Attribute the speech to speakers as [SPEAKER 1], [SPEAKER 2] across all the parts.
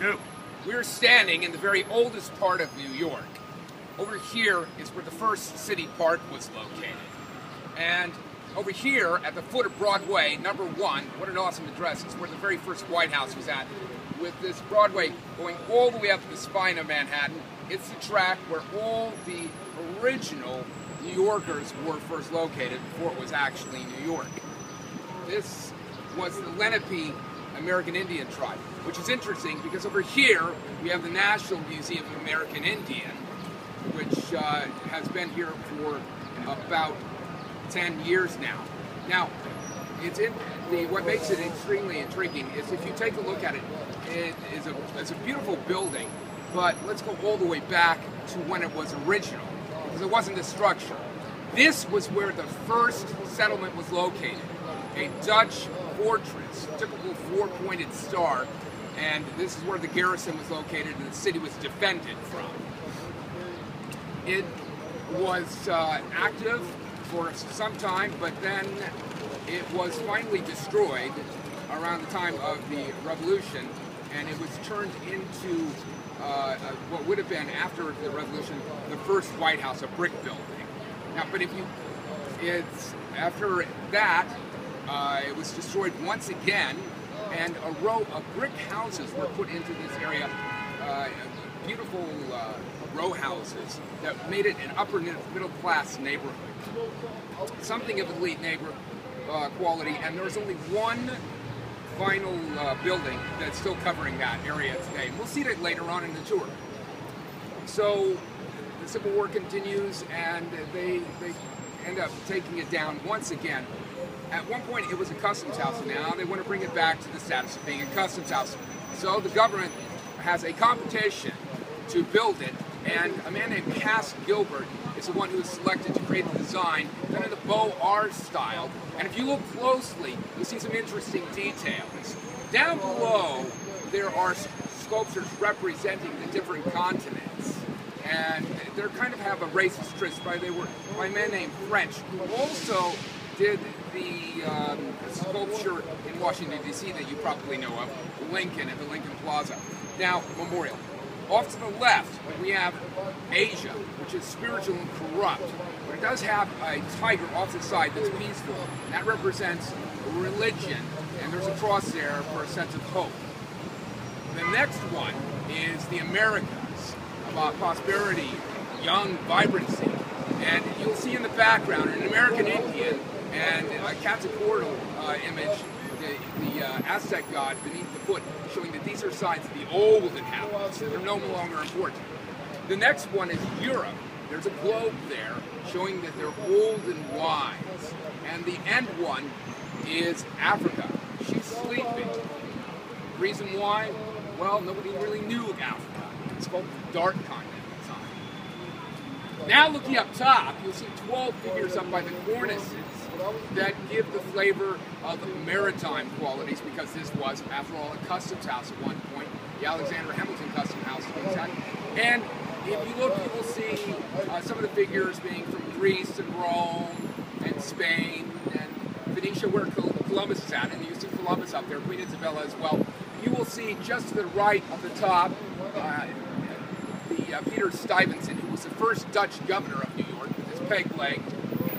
[SPEAKER 1] Two.
[SPEAKER 2] We're standing in the very oldest part of New York. Over here is where the first city park was located. And over here at the foot of Broadway, number 1, what an awesome address, is where the very first White House was at. With this Broadway going all the way up to the spine of Manhattan, it's the track where all the original New Yorkers were first located before it was actually New York. This was the Lenape American Indian tribe, which is interesting because over here we have the National Museum of American Indian, which has been here for about 10 years now. Now, what makes it extremely intriguing is if you take a look at it, it's a beautiful building, but let's go all the way back to when it was original, because it wasn't a structure. This was where the first settlement was located, a Dutch fortress, typical four-pointed star, and this is where the garrison was located and the city was defended from. It was active for some time, but then it was finally destroyed around the time of the Revolution, and it was turned into what would have been, after the Revolution, the first White House, a brick building. Now, but after that, it was destroyed once again, and a row of brick houses were put into this area, beautiful row houses that made it an upper middle class neighborhood. Something of elite quality, and there's only one final building that's still covering that area today. And we'll see that later on in the tour. So the Civil War continues, and they end up taking it down once again. At one point it was a customs house, and now they want to bring it back to the status of being a customs house. So the government has a competition to build it, and a man named Cass Gilbert is the one who is selected to create the design, done in the Beaux-Arts style. And if you look closely, you'll see some interesting details. Down below, there are sculptures representing the different continents, and they kind of have a racist twist by a man named French, who also did the sculpture in Washington, D.C. that you probably know of, Lincoln at the Lincoln Plaza. Now, Memorial. Off to the left, we have Asia, which is spiritual and corrupt, but it does have a tiger off the side that's peaceful. That represents religion, and there's a cross there for a sense of hope. The next one is the Americas, about prosperity, young vibrancy, and you'll see in the background an American Indian and a Quetzalcoatl image, the Aztec god beneath the foot, showing that these are signs of the old inhabitants. They're no longer important. The next one is Europe. There's a globe there showing that they're old and wise. And the end one is Africa. She's sleeping. Reason why? Well, nobody really knew Africa. It's called the Dark Continent at the time. Now looking up top, you'll see 12 figures up by the cornices that give the flavor of maritime qualities, because this was, after all, a customs house at one point, the Alexander Hamilton Customs House. And if you look, you will see some of the figures being from Greece and Rome and Spain and Phoenicia, where Columbus is at, and you see Columbus up there, Queen Isabella as well. You will see just to the right of the top, Peter Stuyvesant, who was the first Dutch governor of New York with his peg leg.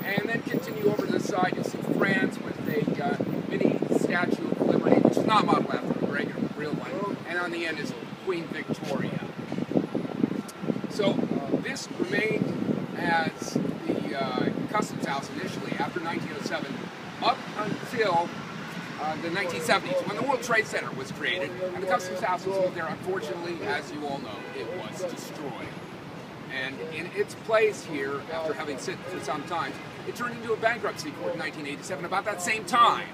[SPEAKER 2] And then continue over to the side, you'll see France with a mini Statue of Liberty, which is not modeled after the real one. And on the end is Queen Victoria. So this remained as the customs house initially after 1907 up until the 1970s, when the World Trade Center was created, and the customs house was there. Unfortunately, as you all know, it was destroyed. And in its place here, after having sit for some time, it turned into a bankruptcy court in 1987. About that same time,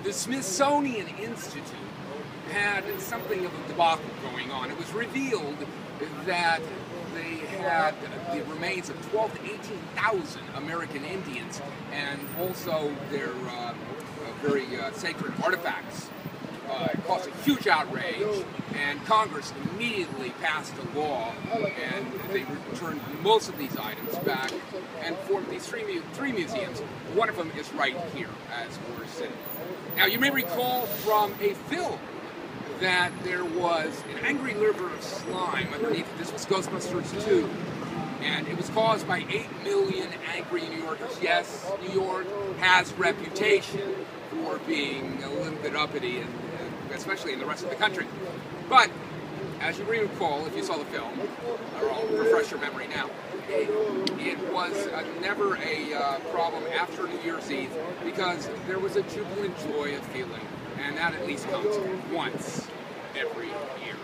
[SPEAKER 2] the Smithsonian Institute had something of a debacle going on. It was revealed that they had the remains of 12,000 to 18,000 American Indians, and also their very sacred artifacts. It caused a huge outrage, and Congress immediately passed a law, and they returned most of these items back and formed these three museums. One of them is right here, as we're sitting. Now, you may recall from a film that there was an angry river of slime underneath it. This was Ghostbusters 2. And it was caused by 8 million angry New Yorkers. Yes, New York has reputation for being a little bit uppity, and especially in the rest of the country. But, as you recall, if you saw the film, or I'll refresh your memory now, it was never a problem after New Year's Eve, because there was a jubilant joy of feeling, and that at least comes once every year.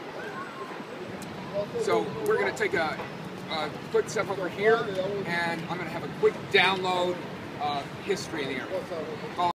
[SPEAKER 2] So we're going to take a quick step over here, and I'm going to have a quick download of history in the area.